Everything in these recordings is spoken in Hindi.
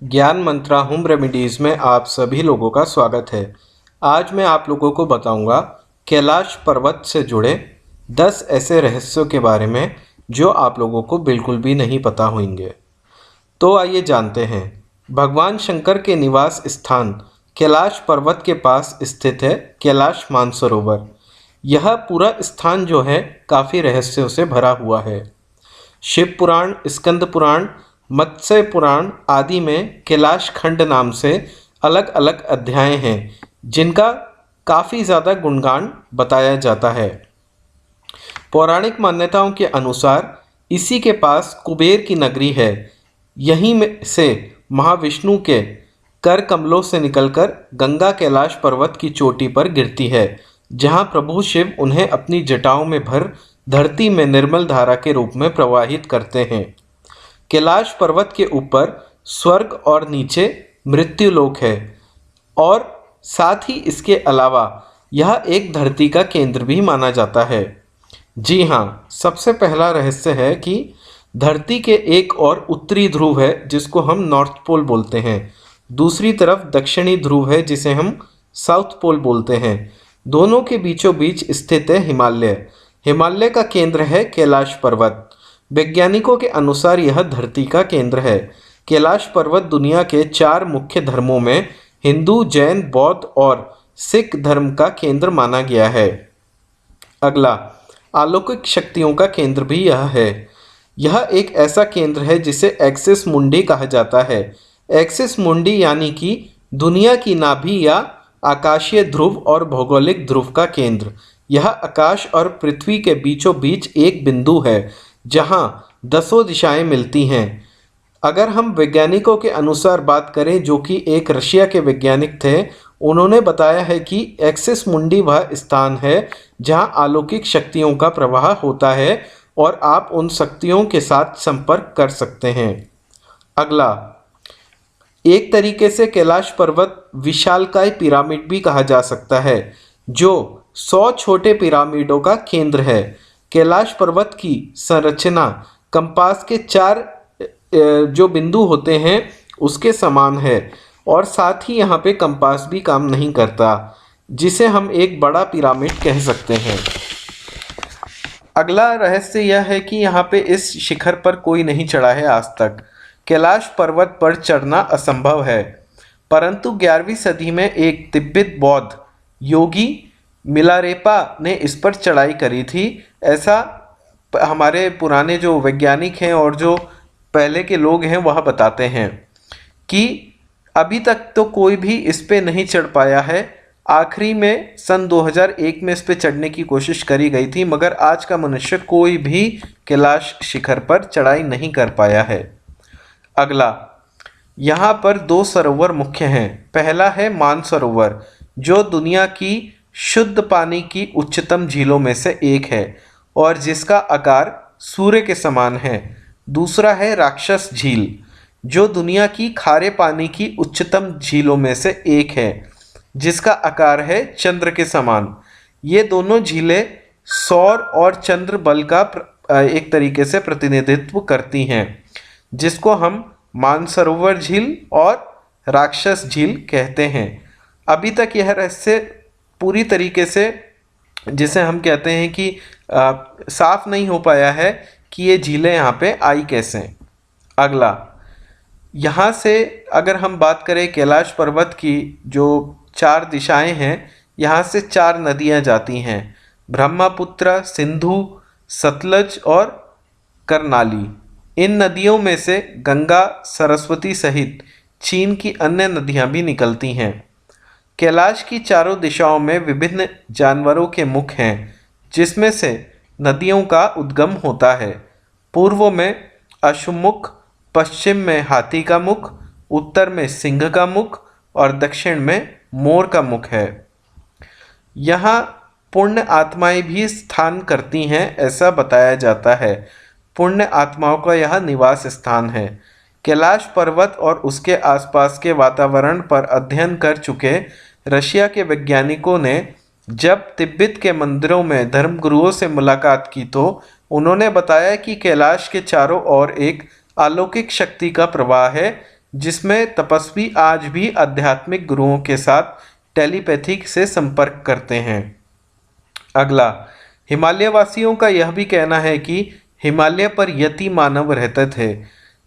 ज्ञान मंत्रा होम रेमेडीज़ में आप सभी लोगों का स्वागत है। आज मैं आप लोगों को बताऊंगा कैलाश पर्वत से जुड़े 10 ऐसे रहस्यों के बारे में जो आप लोगों को बिल्कुल भी नहीं पता होंगे। तो आइए जानते हैं। भगवान शंकर के निवास स्थान कैलाश पर्वत के पास स्थित है कैलाश मानसरोवर। यह पूरा स्थान जो है काफ़ी रहस्यों से भरा हुआ है। शिव पुराण, स्कंद पुराण, मत्स्य पुराण आदि में कैलाश खंड नाम से अलग अलग अध्याय हैं जिनका काफ़ी ज़्यादा गुणगान बताया जाता है। पौराणिक मान्यताओं के अनुसार इसी के पास कुबेर की नगरी है। यहीं में से महाविष्णु के कर कमलों से निकलकर गंगा कैलाश पर्वत की चोटी पर गिरती है, जहां प्रभु शिव उन्हें अपनी जटाओं में भर धरती में निर्मल धारा के रूप में प्रवाहित करते हैं। कैलाश पर्वत के ऊपर स्वर्ग और नीचे मृत्युलोक है और साथ ही इसके अलावा यह एक धरती का केंद्र भी माना जाता है। जी हाँ, सबसे पहला रहस्य है कि धरती के एक और उत्तरी ध्रुव है जिसको हम नॉर्थ पोल बोलते हैं। दूसरी तरफ दक्षिणी ध्रुव है जिसे हम साउथ पोल बोलते हैं। दोनों के बीचों बीच स्थित है हिमालय। हिमालय का केंद्र है कैलाश पर्वत। वैज्ञानिकों के अनुसार यह धरती का केंद्र है। कैलाश पर्वत दुनिया के 4 मुख्य धर्मों में हिंदू, जैन, बौद्ध और सिख धर्म का केंद्र माना गया है। अगला, अलौकिक शक्तियों का केंद्र भी यह है। यह एक ऐसा केंद्र है जिसे एक्सिस मुंडी कहा जाता है। एक्सिस मुंडी यानी कि दुनिया की नाभि या आकाशीय ध्रुव और भौगोलिक ध्रुव का केंद्र। यह आकाश और पृथ्वी के बीचों बीच एक बिंदु है जहां 10 दिशाएं मिलती हैं। अगर हम वैज्ञानिकों के अनुसार बात करें, जो कि एक रशिया के वैज्ञानिक थे, उन्होंने बताया है कि एक्सिस मुंडी वह स्थान है जहां अलौकिक शक्तियों का प्रवाह होता है और आप उन शक्तियों के साथ संपर्क कर सकते हैं। अगला, एक तरीके से कैलाश पर्वत विशालकाय पिरामिड भी कहा जा सकता है, जो 100 छोटे पिरामिडों का केंद्र है। कैलाश पर्वत की संरचना कंपास के 4 जो बिंदु होते हैं उसके समान है और साथ ही यहाँ पे कंपास भी काम नहीं करता, जिसे हम एक बड़ा पिरामिड कह सकते हैं। अगला रहस्य यह है कि यहाँ पे इस शिखर पर कोई नहीं चढ़ा है आज तक। कैलाश पर्वत पर चढ़ना असंभव है, परंतु 11वीं सदी में एक तिब्बत बौद्ध योगी मिलारेपा ने इस पर चढ़ाई करी थी। ऐसा हमारे पुराने जो वैज्ञानिक हैं और जो पहले के लोग हैं वह बताते हैं कि अभी तक तो कोई भी इस पे नहीं चढ़ पाया है। आखिरी में सन 2001 में इस पे चढ़ने की कोशिश करी गई थी, मगर आज का मनुष्य कोई भी कैलाश शिखर पर चढ़ाई नहीं कर पाया है। अगला, यहाँ पर 2 सरोवर मुख्य हैं। पहला है मानसरोवर, जो दुनिया की शुद्ध पानी की उच्चतम झीलों में से एक है और जिसका आकार सूर्य के समान है। दूसरा है राक्षस झील, जो दुनिया की खारे पानी की उच्चतम झीलों में से एक है, जिसका आकार है चंद्र के समान। ये दोनों झीलें सौर और चंद्र बल का एक तरीके से प्रतिनिधित्व करती हैं, जिसको हम मानसरोवर झील और राक्षस झील कहते हैं। अभी तक यह रहस्य पूरी तरीके से, जिसे हम कहते हैं कि साफ नहीं हो पाया है कि ये झीलें यहाँ पे आई कैसे। अगला, यहाँ से अगर हम बात करें कैलाश पर्वत की जो 4 दिशाएं हैं, यहाँ से 4 नदियाँ जाती हैं, ब्रह्मपुत्र, सिंधु, सतलज और करनाली। इन नदियों में से गंगा, सरस्वती सहित चीन की अन्य नदियाँ भी निकलती हैं। कैलाश की चारों दिशाओं में विभिन्न जानवरों के मुख हैं, जिसमें से नदियों का उद्गम होता है। पूर्व में अश्वमुख, पश्चिम में हाथी का मुख, उत्तर में सिंह का मुख और दक्षिण में मोर का मुख है। यहाँ पुण्य आत्माएं भी स्थान करती हैं, ऐसा बताया जाता है। पुण्य आत्माओं का यह निवास स्थान है। कैलाश पर्वत और उसके आसपास के वातावरण पर अध्ययन कर चुके रशिया के वैज्ञानिकों ने जब तिब्बत के मंदिरों में धर्मगुरुओं से मुलाकात की तो उन्होंने बताया कि कैलाश के चारों ओर एक अलौकिक शक्ति का प्रवाह है, जिसमें तपस्वी आज भी आध्यात्मिक गुरुओं के साथ टेलीपैथिक से संपर्क करते हैं। अगला, हिमालय वासियों का यह भी कहना है कि हिमालय पर यति मानव रहते थे।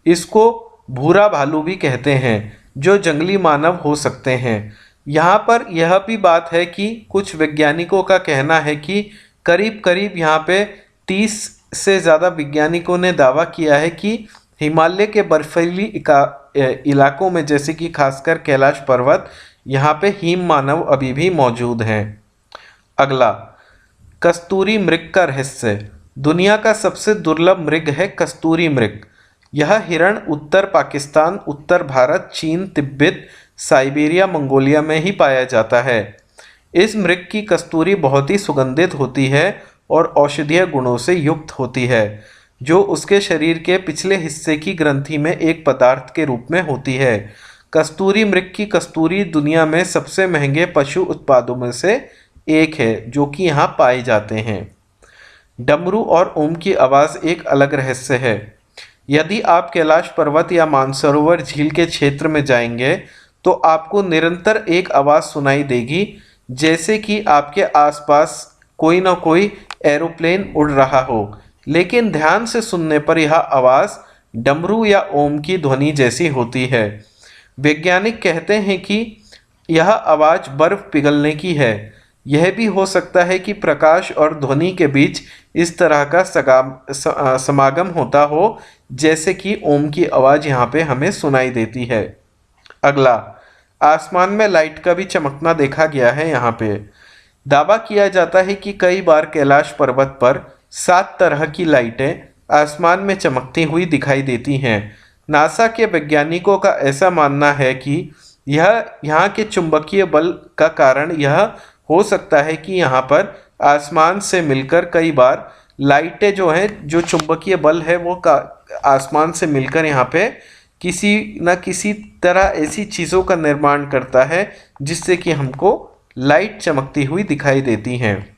इसको भूरा भालू भी कहते हैं, जो जंगली मानव हो सकते हैं। यहाँ पर यह भी बात है कि कुछ वैज्ञानिकों का कहना है कि करीब करीब यहाँ पे 30 से ज़्यादा वैज्ञानिकों ने दावा किया है कि हिमालय के बर्फीली इलाकों में, जैसे कि खासकर कैलाश पर्वत, यहाँ पे हिम मानव अभी भी मौजूद हैं। अगला, कस्तूरी मृग का रहस्य। दुनिया का सबसे दुर्लभ मृग है कस्तूरी मृग। यह हिरण उत्तर पाकिस्तान, उत्तर भारत, चीन, तिब्बत, साइबेरिया, मंगोलिया में ही पाया जाता है। इस मृग की कस्तूरी बहुत ही सुगंधित होती है और औषधीय गुणों से युक्त होती है, जो उसके शरीर के पिछले हिस्से की ग्रंथि में एक पदार्थ के रूप में होती है। कस्तूरी मृग की कस्तूरी दुनिया में सबसे महंगे पशु उत्पादों में से एक है, जो कि यहाँ पाए जाते हैं। डमरू और ओम की आवाज़ एक अलग रहस्य है। यदि आप कैलाश पर्वत या मानसरोवर झील के क्षेत्र में जाएंगे तो आपको निरंतर एक आवाज़ सुनाई देगी, जैसे कि आपके आसपास कोई ना कोई एरोप्लेन उड़ रहा हो। लेकिन ध्यान से सुनने पर यह आवाज़ डमरू या ओम की ध्वनि जैसी होती है। वैज्ञानिक कहते हैं कि यह आवाज़ बर्फ पिघलने की है। यह भी हो सकता है कि प्रकाश और ध्वनि के बीच इस तरह का समागम होता हो, जैसे कि ओम की आवाज़ यहाँ पे हमें सुनाई देती है। अगला, आसमान में लाइट का भी चमकना देखा गया है। यहाँ पे दावा किया जाता है कि कई बार कैलाश पर्वत पर 7 तरह की लाइटें आसमान में चमकती हुई दिखाई देती हैं। नासा के वैज्ञानिकों का ऐसा मानना है कि यह यहाँ के चुंबकीय बल का कारण यह हो सकता है कि यहाँ पर आसमान से मिलकर कई बार लाइटें जो हैं, जो चुंबकीय बल है वो आसमान से मिलकर यहाँ पे किसी न किसी तरह ऐसी चीज़ों का निर्माण करता है, जिससे कि हमको लाइट चमकती हुई दिखाई देती हैं।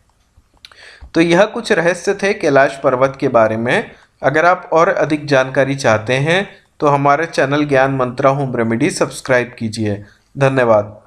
तो यह कुछ रहस्य थे कैलाश पर्वत के बारे में। अगर आप और अधिक जानकारी चाहते हैं तो हमारे चैनल ज्ञान मंत्रा होम रेमेडी सब्सक्राइब कीजिए। धन्यवाद।